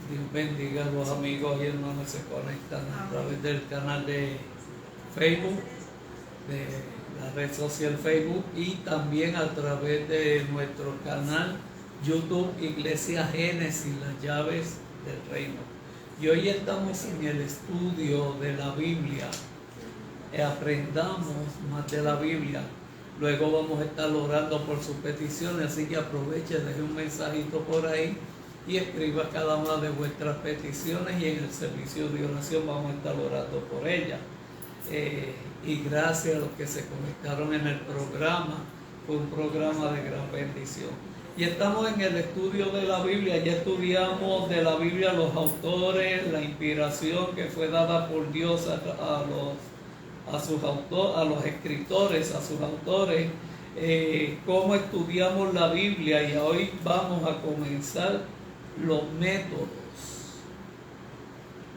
Dios bendiga a los amigos y hermanos que se conectan a través del canal de Facebook, de la red social Facebook, y también a través de nuestro canal YouTube Iglesia Génesis, las llaves del reino. Y hoy estamos en el estudio de la Biblia. Aprendamos más de la Biblia. Luego vamos a estar orando por sus peticiones, así que aproveche, deje un mensajito por ahí y escriba cada una de vuestras peticiones, y en el servicio de oración vamos a estar orando por ellas. Y gracias a los que se conectaron en el programa, fue un programa de gran bendición. Y estamos en el estudio de la Biblia. Ya estudiamos de la Biblia los autores, la inspiración que fue dada por Dios a los escritores, a sus autores, cómo estudiamos la Biblia, y hoy vamos a comenzar los métodos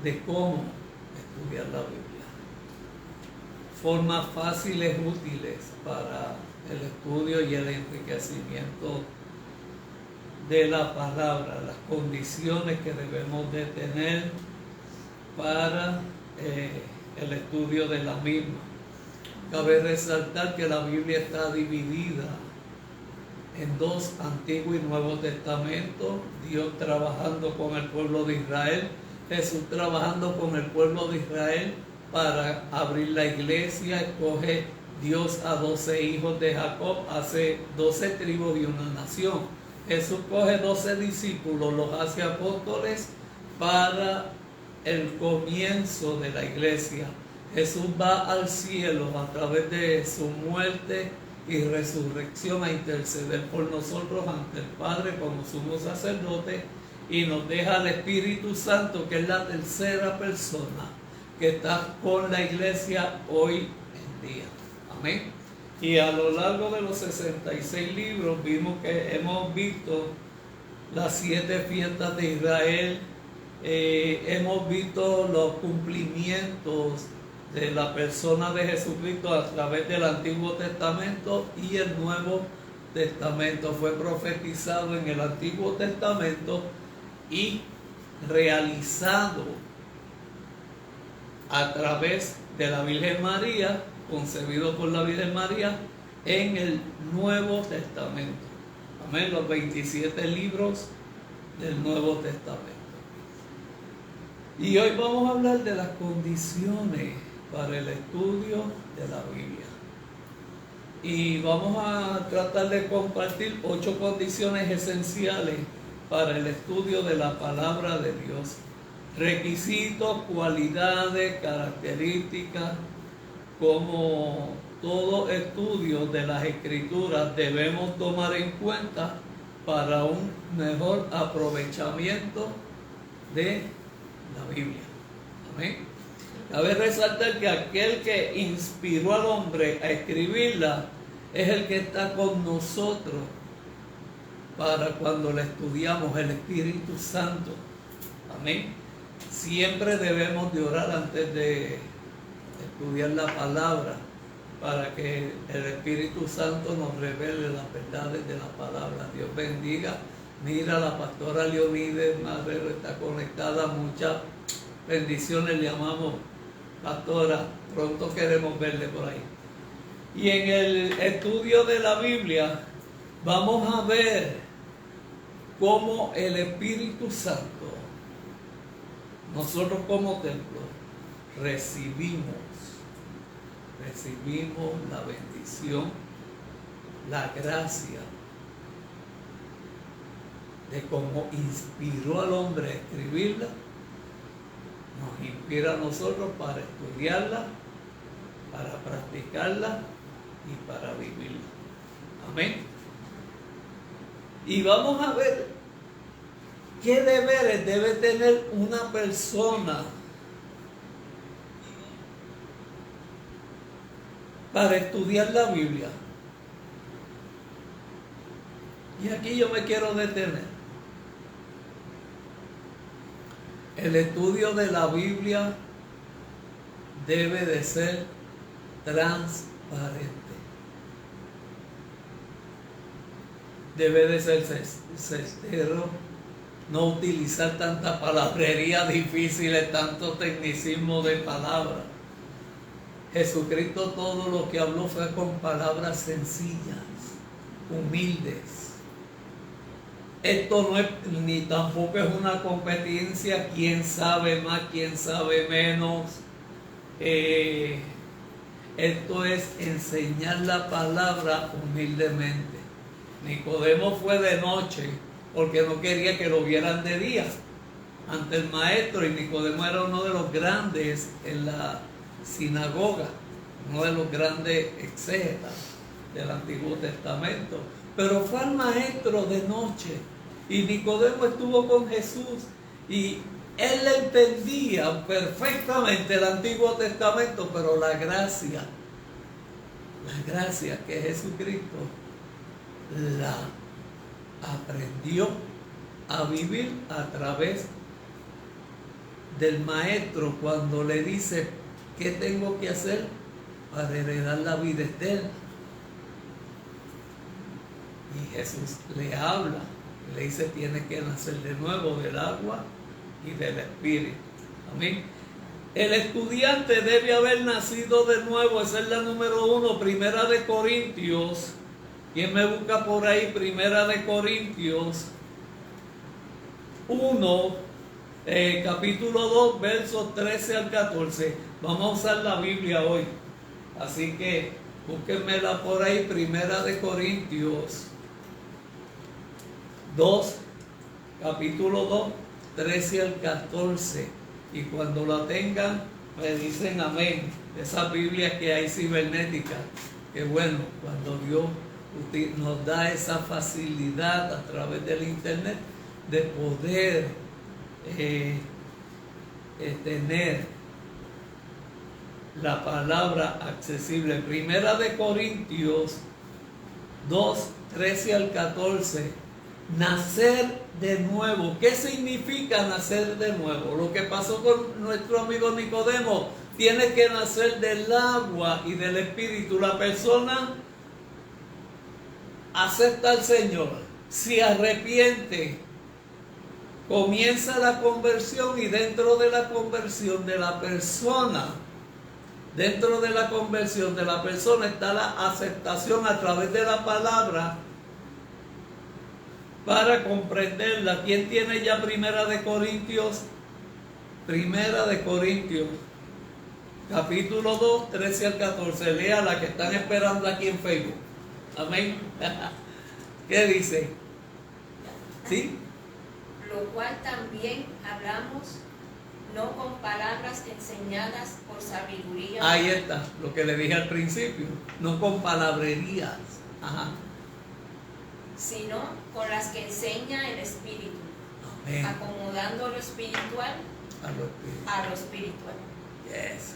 de cómo estudiar la Biblia. Formas fáciles, útiles para el estudio y el enriquecimiento de la palabra, las condiciones que debemos de tener para el estudio de la misma. Cabe resaltar que la Biblia está dividida en dos, Antiguo y Nuevo Testamento, Dios trabajando con el pueblo de Israel, Jesús trabajando con el pueblo de Israel para abrir la iglesia. Escoge Dios a 12 hijos de Jacob, hace 12 tribus y una nación. Jesús coge 12 discípulos, los hace apóstoles para el comienzo de la iglesia. Jesús va al cielo a través de su muerte y resurrección a interceder por nosotros ante el Padre como sumo sacerdote, y nos deja el Espíritu Santo, que es la tercera persona que está con la iglesia hoy en día. Amén. Y a lo largo de los 66 libros hemos visto las 7 fiestas de Israel, hemos visto los cumplimientos de la persona de Jesucristo a través del Antiguo Testamento y el Nuevo Testamento. Fue profetizado en el Antiguo Testamento y realizado a través de la Virgen María, concebido por la Virgen María, en el Nuevo Testamento. Amén, los 27 libros del Nuevo Testamento. Y hoy vamos a hablar de las condiciones para el estudio de la Biblia. Y vamos a tratar de compartir 8 condiciones esenciales para el estudio de la palabra de Dios. Requisitos, cualidades, características, como todo estudio de las Escrituras debemos tomar en cuenta para un mejor aprovechamiento de la Biblia. Amén. Cabe resaltar que aquel que inspiró al hombre a escribirla es el que está con nosotros para cuando la estudiamos, el Espíritu Santo. Amén. Siempre debemos de orar antes de estudiar la palabra, para que el Espíritu Santo nos revele las verdades de la palabra. Dios bendiga. Mira, la pastora Leonides Marrero está conectada. Muchas bendiciones, le amamos, pastora. Pronto queremos verle por ahí. Y en el estudio de la Biblia vamos a ver cómo el Espíritu Santo, nosotros como templo, recibimos la bendición, la gracia de cómo inspiró al hombre a escribirla. Nos inspira a nosotros para estudiarla, para practicarla y para vivirla. Amén. Y vamos a ver qué deberes debe tener una persona para estudiar la Biblia. Y aquí yo me quiero detener. El estudio de la Biblia debe de ser transparente. Debe de ser certero, no utilizar tanta palabrería difícil, tanto tecnicismo de palabras. Jesucristo todo lo que habló fue con palabras sencillas, humildes. Esto no es, ni tampoco es una competencia, quién sabe más, quién sabe menos. Esto es enseñar la palabra humildemente. Nicodemo fue de noche porque no quería que lo vieran de día ante el maestro, y Nicodemo era uno de los grandes en la sinagoga, uno de los grandes exégetas del Antiguo Testamento, pero fue al maestro de noche, y Nicodemo estuvo con Jesús y él entendía perfectamente el Antiguo Testamento, pero la gracia que Jesucristo la aprendió a vivir a través del maestro, cuando le dice: ¿qué tengo que hacer para heredar la vida eterna? Y Jesús le habla, le dice: tienes que nacer de nuevo del agua y del Espíritu. Amén. El estudiante debe haber nacido de nuevo. Esa es la número 1, Primera de Corintios. ¿Quién me busca por ahí? Primera de Corintios 1, capítulo 2, versos 13 al 14. Vamos a usar la Biblia hoy, así que búsquenmela por ahí. Primera de Corintios 2, capítulo 2, 13 al 14. Y cuando la tengan, me dicen amén. Esas Biblias que hay cibernéticas, que bueno, cuando Dios nos da esa facilidad a través del internet de poder tener la palabra accesible. Primera de Corintios 2, 13 al 14. Nacer de nuevo. ¿Qué significa nacer de nuevo? Lo que pasó con nuestro amigo Nicodemo. Tiene que nacer del agua y del Espíritu. La persona acepta al Señor, se arrepiente, comienza la conversión, y dentro de la conversión de la persona, está la aceptación a través de la palabra para comprenderla. ¿Quién tiene ya Primera de Corintios? Primera de Corintios, capítulo 2, 13 al 14. Lea la que están esperando aquí en Facebook. Amén. ¿Qué dice? ¿Sí? Lo cual también hablamos, no con palabras enseñadas por sabiduría. Ahí está, lo que le dije al principio. No con palabrerías. Ajá. Sino con las que enseña el Espíritu. Amén. Acomodando lo espiritual a lo espiritual. Yes.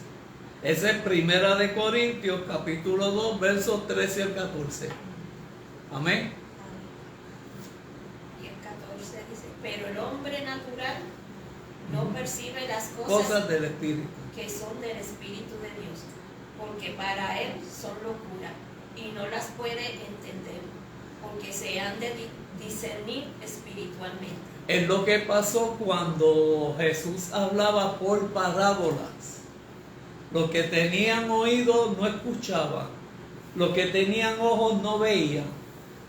Esa es Primera de Corintios, capítulo 2, versos 13 al 14. Amén. Y el 14 dice: pero el hombre natural no percibe las cosas del Espíritu, que son del Espíritu de Dios, porque para él son locura, y no las puede entender, porque se han de discernir espiritualmente. Es lo que pasó cuando Jesús hablaba por parábolas. Los que tenían oídos no escuchaban, los que tenían ojos no veían,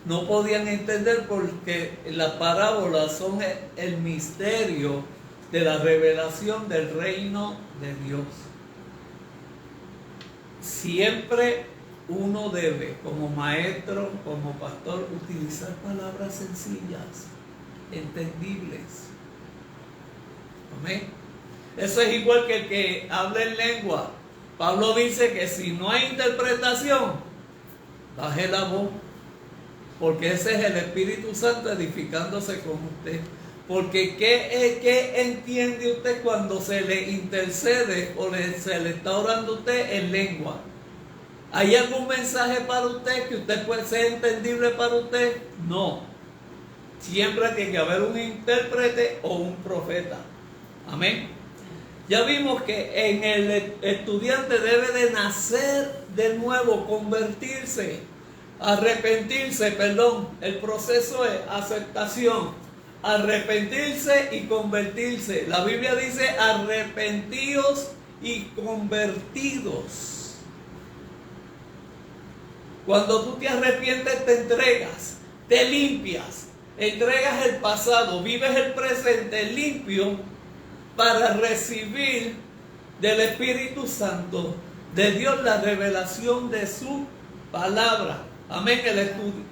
no podían entender, porque las parábolas son el misterio de la revelación del reino de Dios. Siempre uno debe, como maestro, como pastor, utilizar palabras sencillas, entendibles. Amén. Eso es igual que el que habla en lengua. Pablo dice que si no hay interpretación, baje la voz, porque ese es el Espíritu Santo edificándose con usted. Porque ¿qué entiende usted cuando se le intercede o se le está orando a usted en lengua? ¿Hay algún mensaje para usted que usted puede ser entendible para usted? No. Siempre tiene que haber un intérprete o un profeta. Amén. Ya vimos que en el estudiante debe de nacer de nuevo, convertirse, arrepentirse, perdón. El proceso es aceptación, arrepentirse y convertirse. La Biblia dice arrepentíos y convertidos. Cuando tú te arrepientes, te entregas, te limpias, entregas el pasado, vives el presente limpio para recibir del Espíritu Santo de Dios la revelación de su palabra. Amén.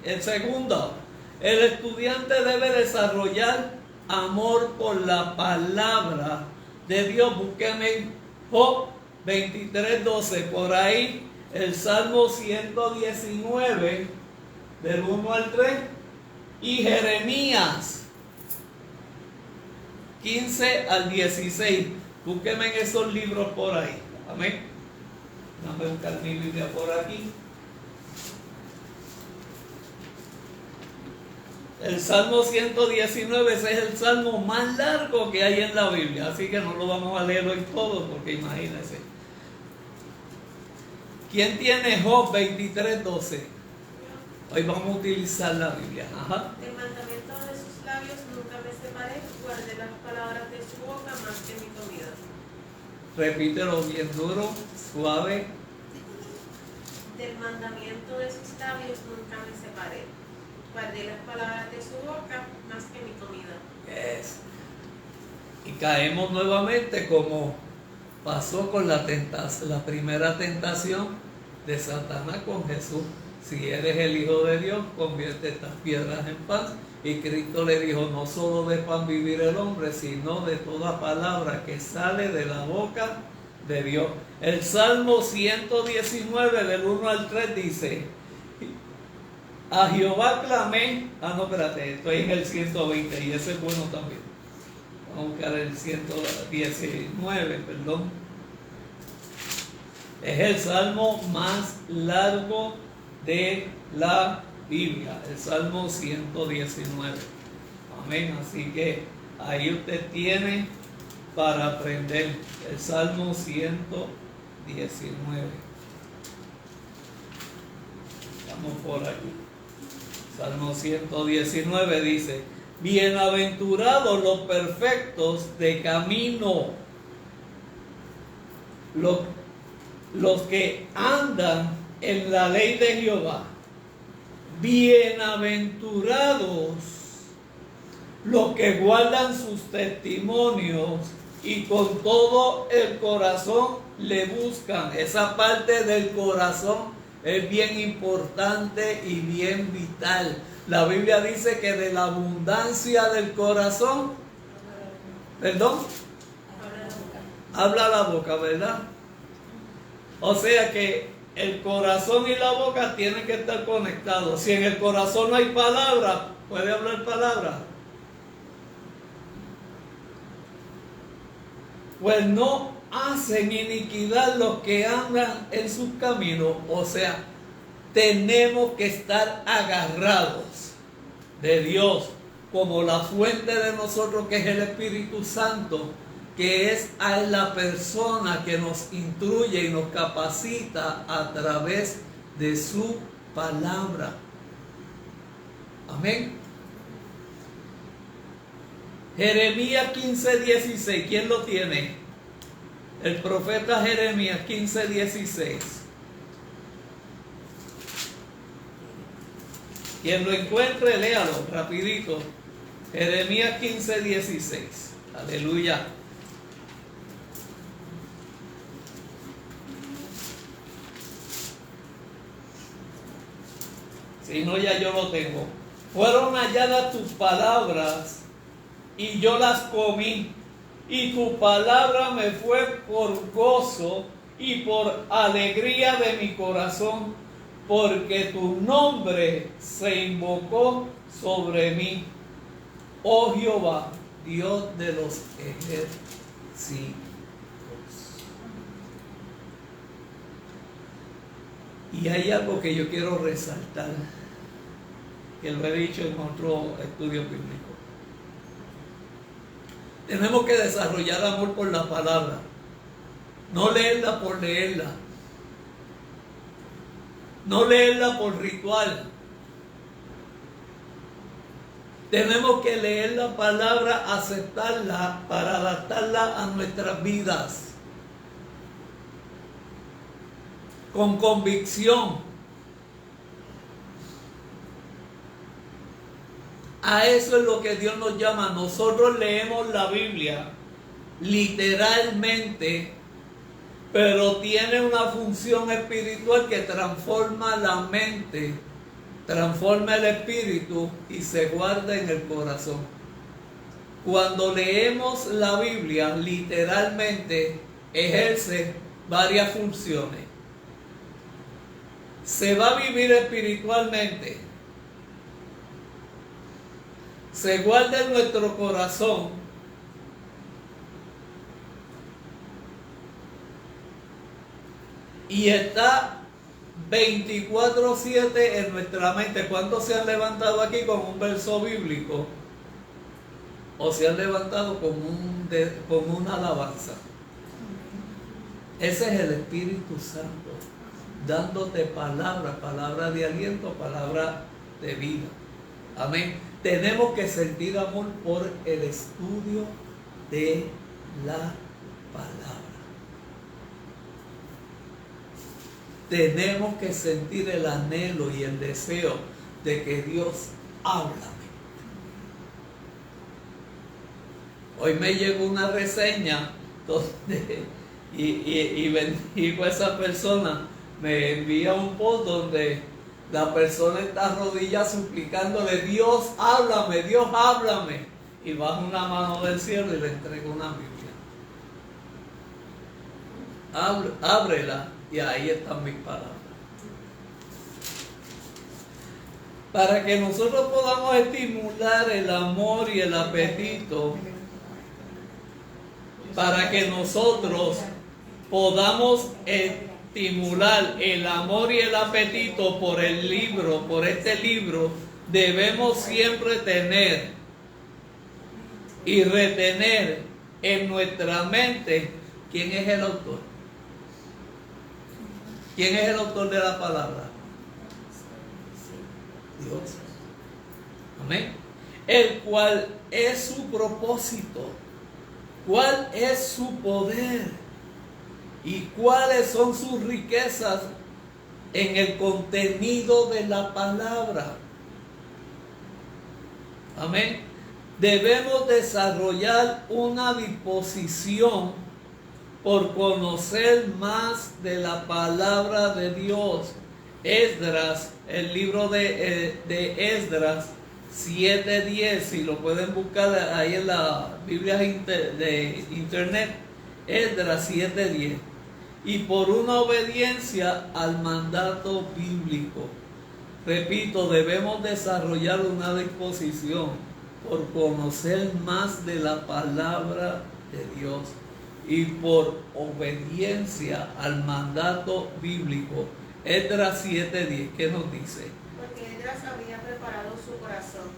El segundo, el estudiante debe desarrollar amor por la palabra de Dios. Búsqueme Job 23:12, por ahí el Salmo 119 del 1 al 3 y Jeremías 15 al 16. Búsqueme en esos libros por ahí. Amén. Déjame buscar mi Biblia por aquí. El Salmo 119, ese es el salmo más largo que hay en la Biblia, así que no lo vamos a leer hoy todo, porque imagínense. ¿Quién tiene Job 23:12? Hoy vamos a utilizar la Biblia. Ajá. El mandamiento de sus labios nunca me separé, guardé las palabras de su boca más que mi comida. Repítelo bien duro, suave. Del mandamiento de sus labios nunca me separé, guardé las palabras de su boca más que mi comida. Yes. Y caemos nuevamente como pasó con la primera tentación de Satanás con Jesús. Si eres el Hijo de Dios, convierte estas piedras en pan. Y Cristo le dijo, no solo de pan vivir el hombre, sino de toda palabra que sale de la boca de Dios. El Salmo 119 del 1 al 3 dice, a Jehová clamé. No, espérate, estoy en el 120 y ese es bueno también. Vamos a buscar el 119, perdón. Es el salmo más largo de la Biblia, el Salmo 119. Amén. Así que ahí usted tiene para aprender el Salmo 119. Estamos por aquí. Salmo 119 dice, bienaventurados los perfectos de camino, los que andan en la ley de Jehová. Bienaventurados los que guardan sus testimonios y con todo el corazón le buscan. Esa parte del corazón es bien importante y bien vital. La Biblia dice que de la abundancia del corazón, perdón, habla la boca, ¿verdad? O sea que el corazón y la boca tienen que estar conectados. Si en el corazón no hay palabra, ¿puede hablar palabra? Pues no hacen iniquidad los que andan en sus caminos. O sea, tenemos que estar agarrados de Dios como la fuente de nosotros, que es el Espíritu Santo, que es a la persona que nos instruye y nos capacita a través de su palabra. Amén. Jeremías 15:16, ¿quién lo tiene? El profeta Jeremías 15:16. Quien lo encuentre, léalo rapidito. Jeremías 15:16. Aleluya. Si no, ya yo lo tengo. Fueron halladas tus palabras y yo las comí, y tu palabra me fue por gozo y por alegría de mi corazón, porque tu nombre se invocó sobre mí, oh Jehová, Dios de los ejércitos. Y hay algo que yo quiero resaltar, que lo he dicho en otro estudio bíblico. Tenemos que desarrollar amor por la palabra, no leerla por leerla, no leerla por ritual. Tenemos que leer la palabra, aceptarla para adaptarla a nuestras vidas. Con convicción. A eso es lo que Dios nos llama. Nosotros leemos la Biblia literalmente, pero tiene una función espiritual que transforma la mente, transforma el espíritu y se guarda en el corazón. Cuando leemos la Biblia, literalmente ejerce varias funciones. Se va a vivir espiritualmente, se guarda en nuestro corazón y está 24/7 en nuestra mente. ¿Cuántos se han levantado aquí con un verso bíblico? ¿O se han levantado con una alabanza? Ese es el Espíritu Santo, dándote palabra de aliento, palabra de vida. Amén. Tenemos que sentir amor por el estudio de la palabra. Tenemos que sentir el anhelo y el deseo de que Dios háblame. Hoy me llegó una reseña donde, y bendigo a esa persona, me envía un post donde la persona está arrodillada suplicándole: Dios háblame, Dios háblame. Y baja una mano del cielo y le entrega una Biblia. Ábrela. Y ahí están mis palabras. Para que nosotros podamos estimular el amor y el apetito, para que nosotros podamos estimular el amor y el apetito por el libro, por este libro, debemos siempre tener y retener en nuestra mente quién es el autor. ¿Quién es el autor de la palabra? Dios. Amén. El cual es su propósito. ¿Cuál es su poder? ¿Y cuáles son sus riquezas en el contenido de la palabra? Amén. Debemos desarrollar una disposición por conocer más de la palabra de Dios. Esdras, el libro de Esdras 7:10, si lo pueden buscar ahí en la Biblia de internet, Esdras 7:10. Y por una obediencia al mandato bíblico. Repito, debemos desarrollar una disposición por conocer más de la palabra de Dios y por obediencia al mandato bíblico. Esdras 7:10, ¿qué nos dice? Porque Esdras había preparado su corazón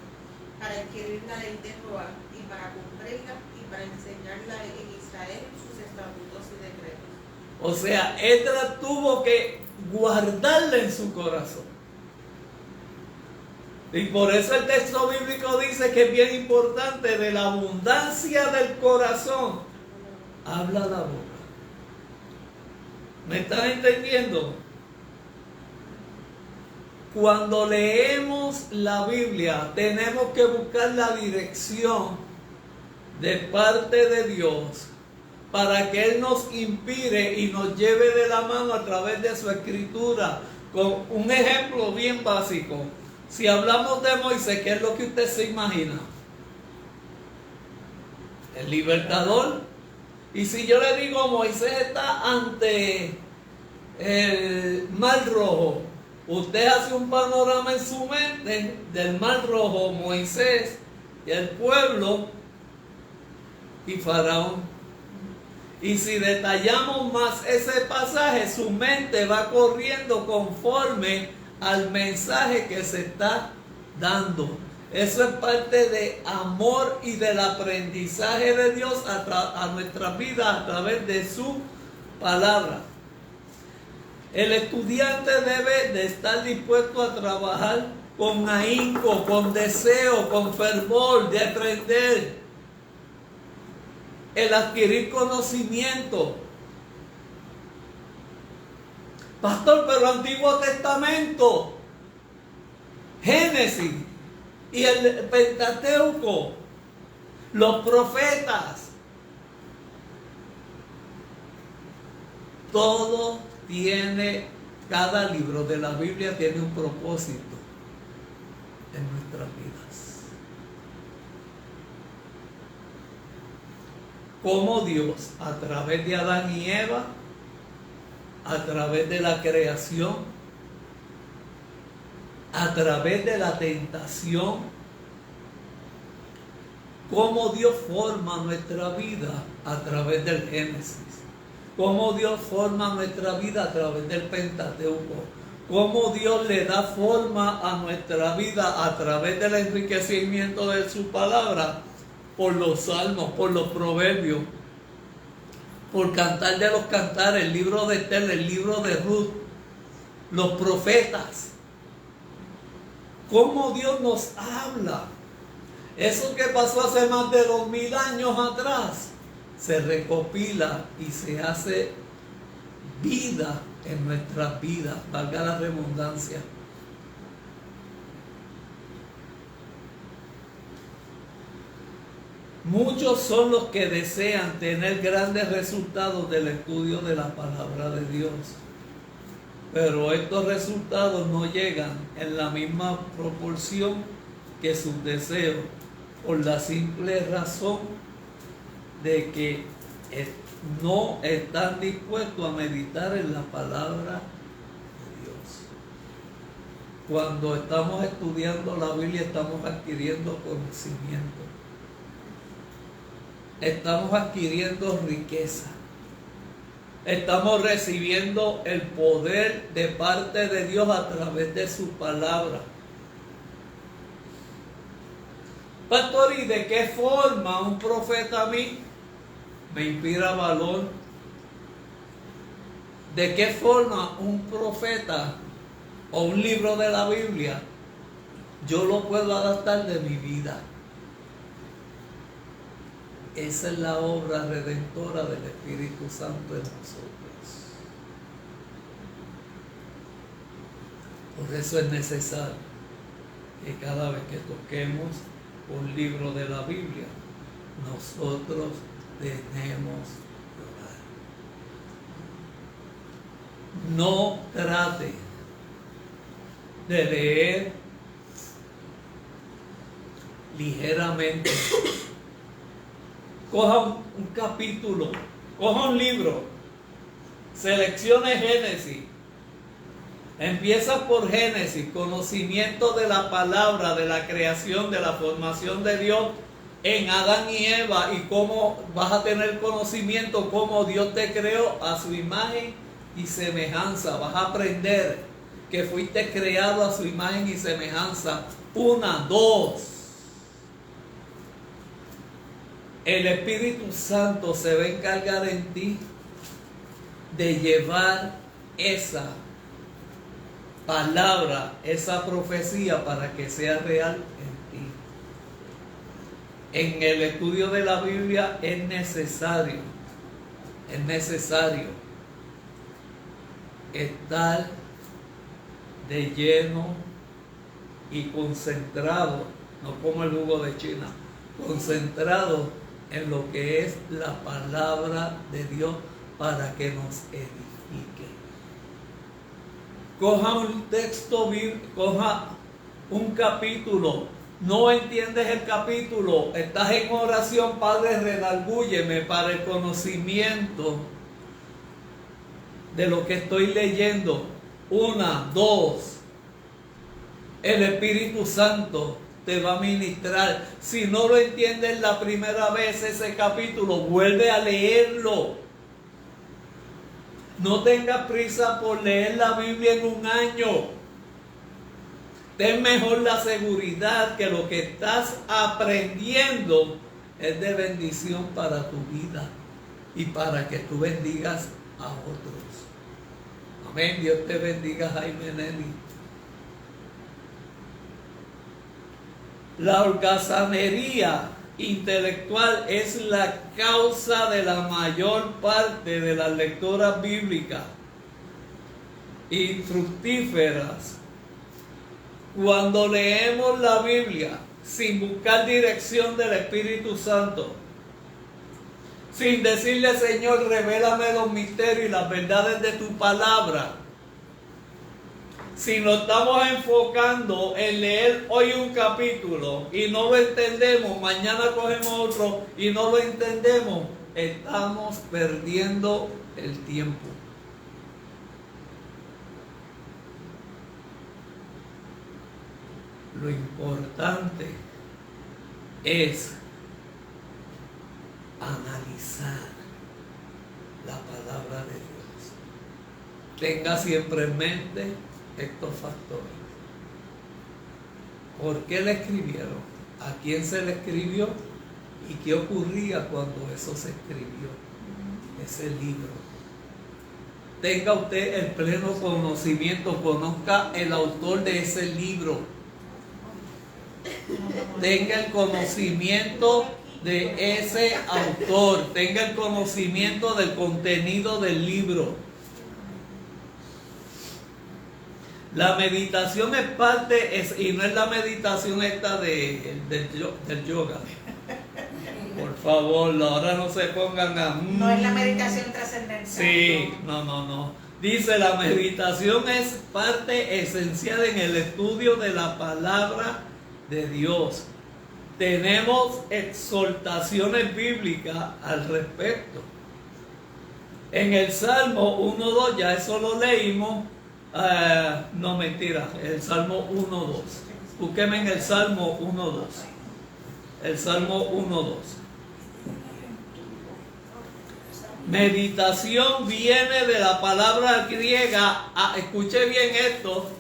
para adquirir la ley de Jehová y para cumplirla y para enseñarla en Israel sus estatutos y decretos. O sea, Esdras tuvo que guardarla en su corazón. Y por eso el texto bíblico dice que es bien importante: de la abundancia del corazón habla la boca. ¿Me están entendiendo? Cuando leemos la Biblia, tenemos que buscar la dirección de parte de Dios para que Él nos inspire y nos lleve de la mano a través de su escritura. Con un ejemplo bien básico. Si hablamos de Moisés, ¿qué es lo que usted se imagina? El libertador. Y si yo le digo, Moisés está ante el Mar Rojo, usted hace un panorama en su mente del Mar Rojo, Moisés y el pueblo y Faraón. Y si detallamos más ese pasaje, su mente va corriendo conforme al mensaje que se está dando. Eso es parte de amor y del aprendizaje de Dios a nuestras vidas a través de su palabra. El estudiante debe de estar dispuesto a trabajar con ahínco, con deseo, con fervor de aprender, el adquirir conocimiento. Pastor, pero Antiguo Testamento, Génesis y el Pentateuco, los profetas, todo tiene, cada libro de la Biblia tiene un propósito en nuestras vidas. Cómo Dios, a través de Adán y Eva, a través de la creación, a través de la tentación, cómo Dios forma nuestra vida a través del Génesis, cómo Dios forma nuestra vida a través del Pentateuco, cómo Dios le da forma a nuestra vida a través del enriquecimiento de su palabra, por los salmos, por los proverbios, por Cantar de los Cantares, el libro de Esther, el libro de Ruth, los profetas. Cómo Dios nos habla. Eso que pasó hace más de 2000 años atrás se recopila y se hace vida en nuestras vidas, valga la redundancia. Muchos son los que desean tener grandes resultados del estudio de la palabra de Dios, pero estos resultados no llegan en la misma proporción que sus deseos, por la simple razón de que no están dispuestos a meditar en la palabra de Dios. Cuando estamos estudiando la Biblia, estamos adquiriendo conocimiento. Estamos adquiriendo riqueza. Estamos recibiendo el poder de parte de Dios a través de su palabra. Pastor, ¿y de qué forma un profeta a mí me inspira valor? ¿De qué forma un profeta o un libro de la Biblia yo lo puedo adaptar de mi vida? Esa es la obra redentora del Espíritu Santo en nosotros. Por eso es necesario que cada vez que toquemos un libro de la Biblia, nosotros tenemos que orar. No trate de leer ligeramente. Coja un capítulo, coja un libro, seleccione Génesis, empieza por Génesis, conocimiento de la palabra, de la creación, de la formación de Dios en Adán y Eva, y cómo vas a tener conocimiento, cómo Dios te creó a su imagen y semejanza. Vas a aprender que fuiste creado a su imagen y semejanza. 1, 2. El Espíritu Santo se va a encargar en ti de llevar esa palabra, esa profecía para que sea real en ti. En el estudio de la Biblia es necesario estar de lleno y concentrado, no como el jugo de China, concentrado en lo que es la palabra de Dios para que nos edifique. Coja un texto, coja un capítulo. No entiendes el capítulo, estás en oración, Padre, redargúyeme para el conocimiento de lo que estoy leyendo. 1, 2. El Espíritu Santo te va a ministrar. Si no lo entiendes la primera vez ese capítulo, vuelve a leerlo. No tengas prisa por leer la Biblia en un año. Ten mejor la seguridad que lo que estás aprendiendo es de bendición para tu vida y para que tú bendigas a otros. Amén. Dios te bendiga, Jaime Nelly. La holgazanería intelectual es la causa de la mayor parte de las lecturas bíblicas infructíferas. Cuando leemos la Biblia sin buscar dirección del Espíritu Santo, sin decirle, Señor, revélame los misterios y las verdades de tu palabra, si nos estamos enfocando en leer hoy un capítulo y no lo entendemos, mañana cogemos otro y no lo entendemos, estamos perdiendo el tiempo. Lo importante es analizar la palabra de Dios. Tenga siempre en mente estos factores. ¿Por qué le escribieron? ¿A quién se le escribió? ¿Y qué ocurría cuando eso se escribió? Ese libro. Tenga usted el pleno conocimiento, conozca el autor de ese libro. Tenga el conocimiento de ese autor, tenga el conocimiento del contenido del libro. La meditación es parte, y no es la meditación esta del yoga. Por favor, ahora no se pongan a... No es la meditación trascendental. Sí, no. Dice, la meditación es parte esencial en el estudio de la palabra de Dios. Tenemos exhortaciones bíblicas al respecto. En el Salmo 1.2, ya eso lo leímos. No, mentira, el Salmo 1.2. Búsqueme en el Salmo 1.2. El Salmo 1.2. Meditación viene de la palabra griega. Escuche bien esto.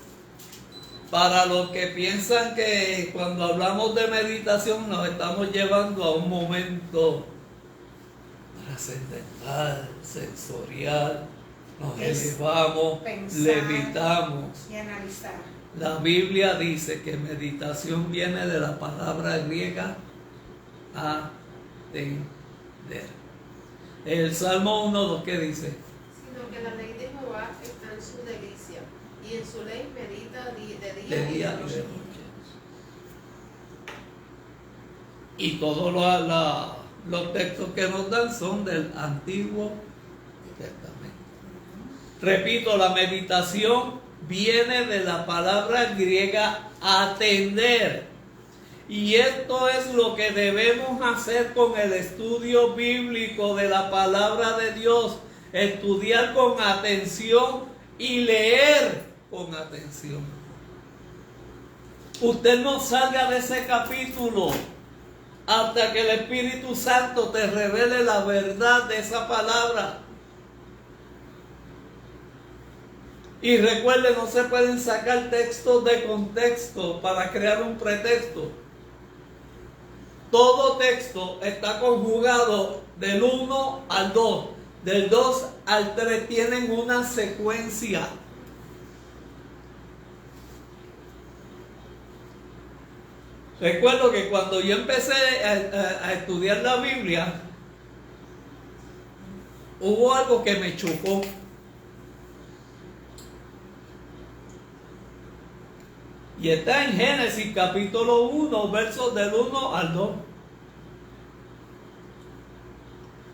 Para los que piensan que cuando hablamos de meditación nos estamos llevando a un momento trascendental, sensorial, nos elevamos, levitamos. Y analizar. La Biblia dice que meditación viene de la palabra griega atender. El Salmo 1.2, ¿qué dice? Sino que la ley de Jehová está en su delicia, y en su ley medita De de día de y noche. de noche. Y todos los textos que nos dan son del Antiguo Testamento. Repito, la meditación viene de la palabra griega atender. Y esto es lo que debemos hacer con el estudio bíblico de la palabra de Dios. Estudiar con atención y leer con atención. Usted no salga de ese capítulo hasta que el Espíritu Santo te revele la verdad de esa palabra. Y recuerde, no se pueden sacar textos de contexto para crear un pretexto. Todo texto está conjugado del 1 al 2. Del 2 al 3 tienen una secuencia. Recuerdo que cuando yo empecé a estudiar la Biblia, hubo algo que me chocó. Y está en Génesis capítulo 1, versos del 1 al 2.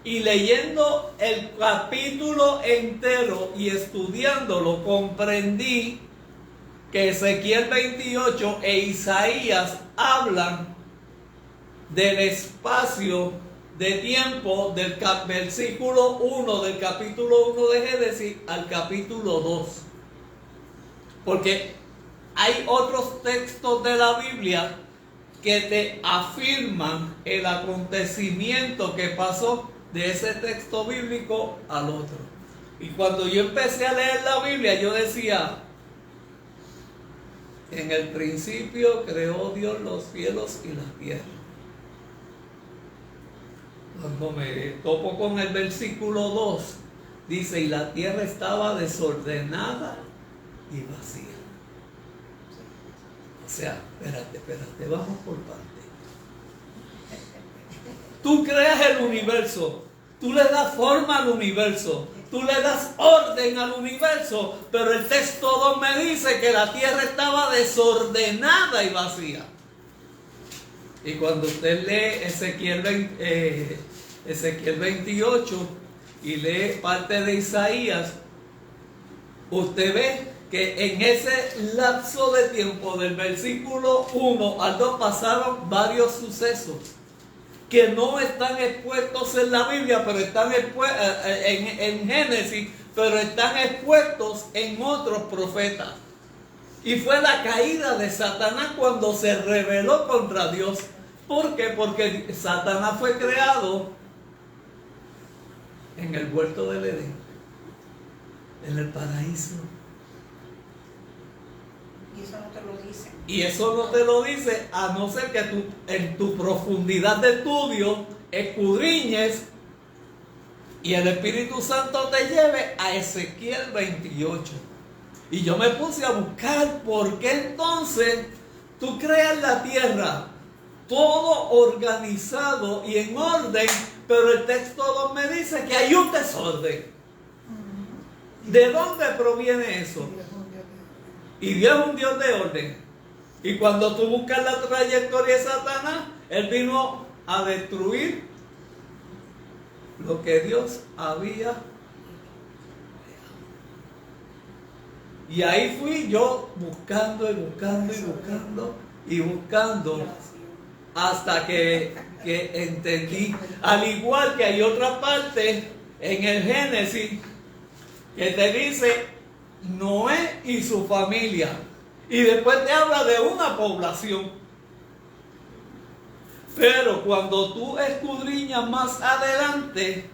Y leyendo el capítulo entero y estudiándolo, comprendí que Ezequiel 28 e Isaías hablan del espacio de tiempo del versículo 1 del capítulo 1 de Génesis al capítulo 2. Porque hay otros textos de la Biblia que te afirman el acontecimiento que pasó de ese texto bíblico al otro. Y cuando yo empecé a leer la Biblia, yo decía: en el principio creó Dios los cielos y la tierra. Cuando me topo con el versículo 2, dice: y la tierra estaba desordenada y vacía. O sea, espérate, vamos por partes. Tú creas el universo, tú le das forma al universo, tú le das orden al universo, pero el texto 2 me dice que la tierra estaba desordenada y vacía. Y cuando usted lee Ezequiel 28 y lee parte de Isaías, usted ve que en ese lapso de tiempo del versículo 1 al 2 pasaron varios sucesos que no están expuestos en la Biblia, pero están en Génesis, pero están expuestos en otros profetas. Y fue la caída de Satanás cuando se rebeló contra Dios. ¿Por qué? Porque Satanás fue creado en el huerto del Edén, en el paraíso. Y eso no te lo dice. Y eso no te lo dice a no ser que tú, en tu profundidad de estudio, escudriñes y el Espíritu Santo te lleve a Ezequiel 28. Y yo me puse a buscar por qué entonces tú creas la tierra todo organizado y en orden, pero el texto 2 me dice que hay un desorden. ¿De dónde proviene eso? Y Dios es un Dios de orden. Y cuando tú buscas la trayectoria de Satanás, él vino a destruir lo que Dios había. Y ahí fui yo buscando y buscando y buscando y buscando hasta que entendí. Al igual que hay otra parte en el Génesis que te dice Noé y su familia. Y después te habla de una población. Pero cuando tú escudriñas más adelante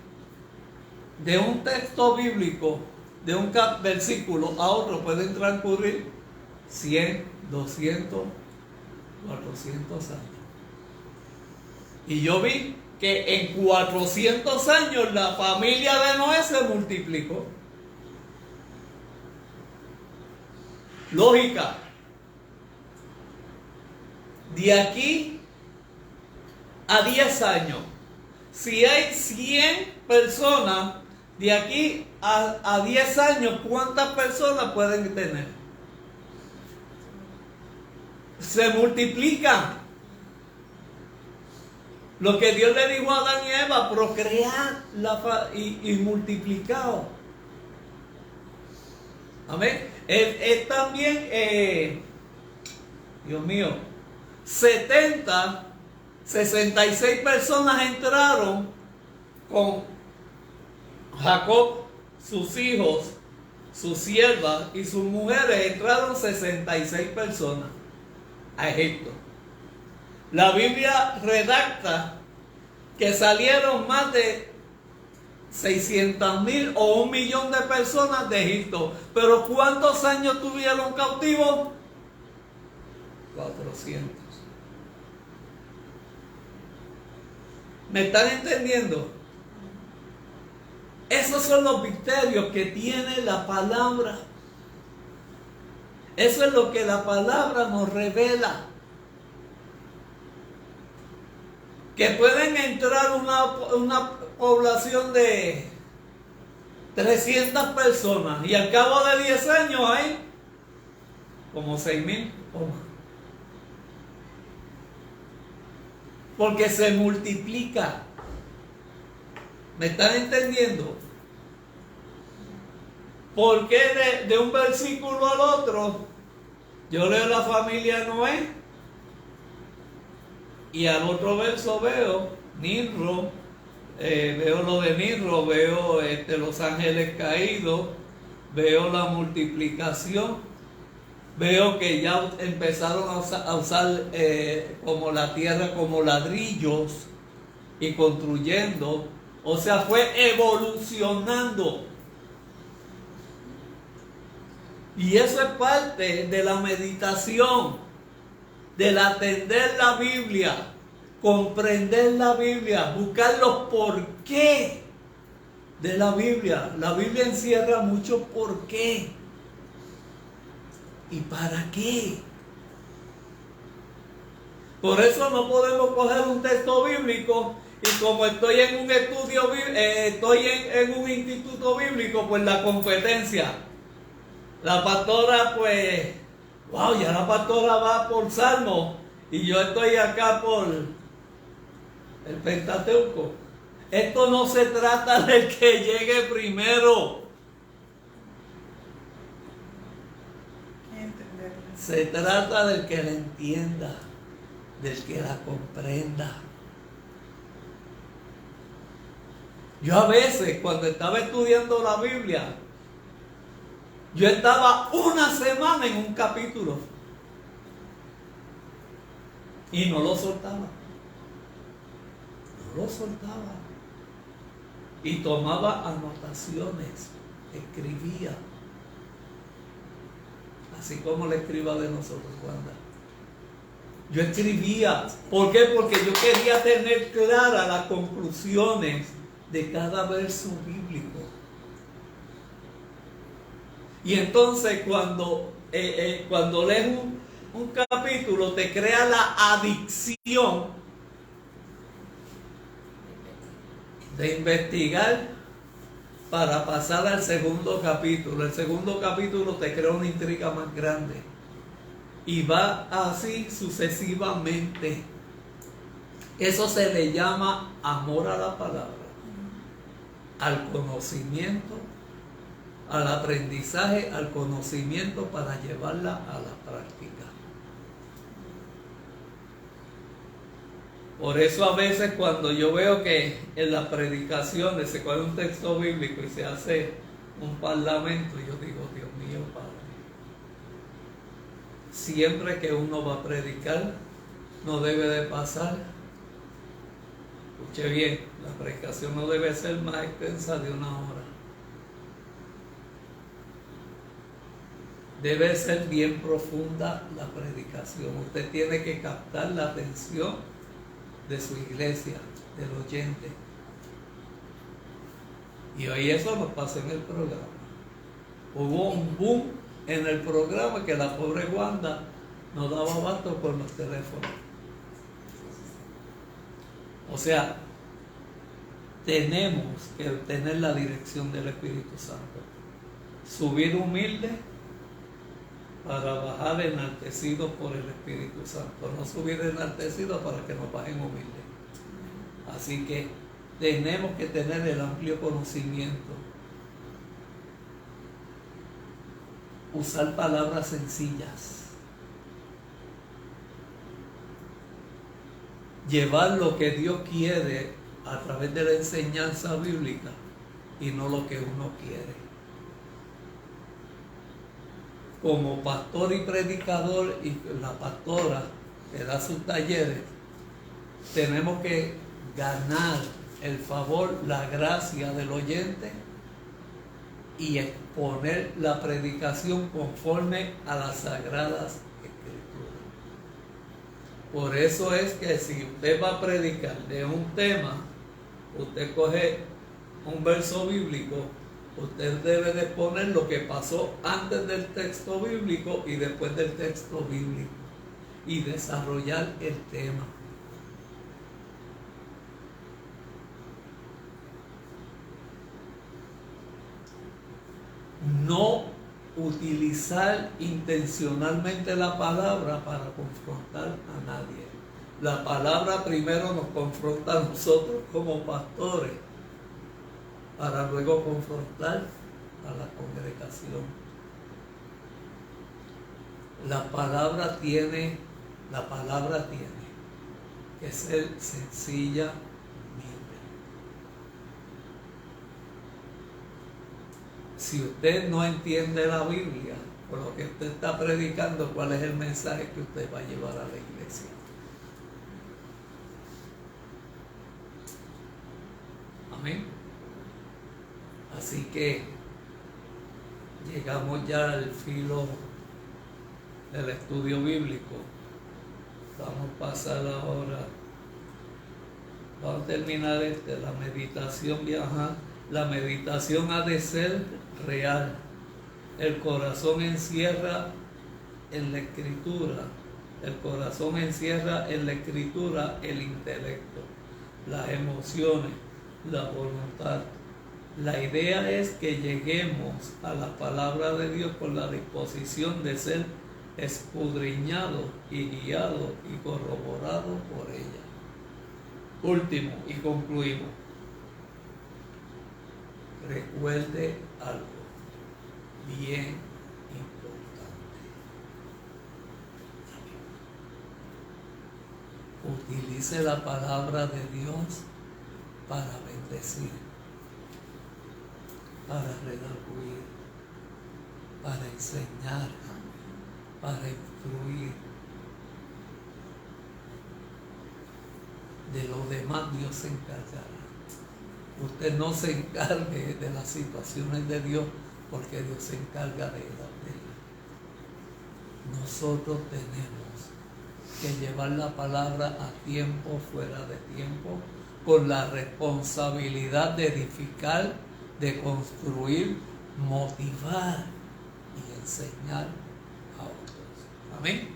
de un texto bíblico, de un versículo a otro, pueden transcurrir 100, 200, 400 años. Y yo vi que en 400 años la familia de Noé se multiplicó. Lógica. De aquí a 10 años, si hay 100 personas, de aquí a 10 años, ¿cuántas personas pueden tener? Se multiplican. Lo que Dios le dijo a Adán y Eva, procrear y multiplicaos. Amén. Es también, Dios mío, 66 personas entraron con Jacob, sus hijos, sus siervas y sus mujeres. Entraron 66 personas a Egipto. La Biblia redacta que salieron más de 600,000 o 1,000,000 de personas de Egipto. Pero ¿cuántos años tuvieron cautivos? 400. ¿Me están entendiendo? Esos son los misterios que tiene la palabra. Eso es lo que la palabra nos revela. Que pueden entrar una población de 300 personas y al cabo de 10 años hay como 6,000 o más. Porque se multiplica. ¿Me están entendiendo? ¿Por qué de un versículo al otro yo leo la familia Noé y al otro verso veo Nimrod, veo lo de Nimrod, veo los ángeles caídos, veo la multiplicación, veo que ya empezaron a usar como la tierra como ladrillos y construyendo? O sea, fue evolucionando. Y eso es parte de la meditación, del atender la Biblia, comprender la Biblia, buscar los porqué de la Biblia. La Biblia encierra mucho por qué y para qué. Por eso no podemos coger un texto bíblico y como estoy en un estudio, estoy en un instituto bíblico, pues la competencia. La pastora, pues, wow, ya la pastora va por Salmo y yo estoy acá por el Pentateuco. Esto no se trata del que llegue primero. Se trata del que la entienda, del que la comprenda. Yo a veces, cuando estaba estudiando la Biblia, yo estaba una semana en un capítulo y no lo soltaba. No lo soltaba. Y tomaba anotaciones, escribía. Así como la escriba de nosotros, Wanda. Yo escribía. ¿Por qué? Porque yo quería tener claras las conclusiones de cada verso bíblico. Y entonces cuando lees un capítulo te crea la adicción de investigar para pasar al segundo capítulo. El segundo capítulo te crea una intriga más grande. Y va así sucesivamente. Eso se le llama amor a la palabra, al conocimiento, al aprendizaje, al conocimiento para llevarla a la práctica. Por eso a veces cuando yo veo que en las predicaciones se coge un texto bíblico y se hace un parlamento, yo digo, Dios mío, Padre, siempre que uno va a predicar, no debe de pasar, escuche bien, la predicación no debe ser más extensa de 1 hora. Debe ser bien profunda la predicación. Usted tiene que captar la atención de su iglesia, del oyente. Y hoy eso nos pasa en el programa. Hubo un boom en el programa que la pobre Wanda no daba abasto con los teléfonos. O sea, tenemos que tener la dirección del Espíritu Santo. Subir humilde para bajar enaltecidos por el Espíritu Santo. No subir enaltecidos para que nos bajen humildes. Así que tenemos que tener el amplio conocimiento. Usar palabras sencillas. Llevar lo que Dios quiere a través de la enseñanza bíblica y no lo que uno quiere. Como pastor y predicador y la pastora que da sus talleres, tenemos que ganar el favor, la gracia del oyente y exponer la predicación conforme a las sagradas escrituras. Por eso es que si usted va a predicar de un tema, usted coge un verso bíblico, usted debe de poner lo que pasó antes del texto bíblico y después del texto bíblico y desarrollar el tema. No utilizar intencionalmente la palabra para confrontar a nadie. La palabra primero nos confronta a nosotros como pastores, para luego confrontar a la congregación. La palabra tiene que ser sencilla, humilde. Si usted no entiende la Biblia, por lo que usted está predicando, ¿cuál es el mensaje que usted va a llevar a la iglesia? Amén. Así que llegamos ya al filo del estudio bíblico. Vamos a pasar ahora, vamos a terminar la meditación viajar. La meditación ha de ser real. El corazón encierra en la escritura El corazón encierra en la escritura el intelecto, las emociones, la voluntad. La idea es que lleguemos a la palabra de Dios con la disposición de ser escudriñado y guiado y corroborado por ella. Último, y concluimos. Recuerde algo bien importante. Utilice la palabra de Dios para bendecir, para redarguir, para enseñar, para instruir. De lo demás Dios se encargará. Usted no se encargue de las situaciones de Dios, porque Dios se encarga de ellas. Nosotros tenemos que llevar la palabra a tiempo, fuera de tiempo, con la responsabilidad de edificar, de construir, motivar y enseñar a otros. Amén.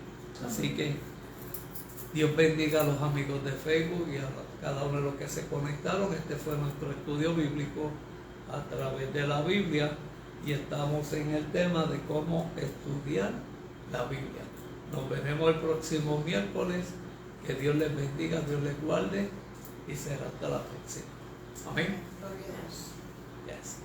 Así que Dios bendiga a los amigos de Facebook y a cada uno de los que se conectaron. Este fue nuestro estudio bíblico a través de la Biblia y estamos en el tema de cómo estudiar la Biblia. Nos veremos el próximo miércoles. Que Dios les bendiga, Dios les guarde y será hasta la próxima. Amén. Gloria a Dios. Yes.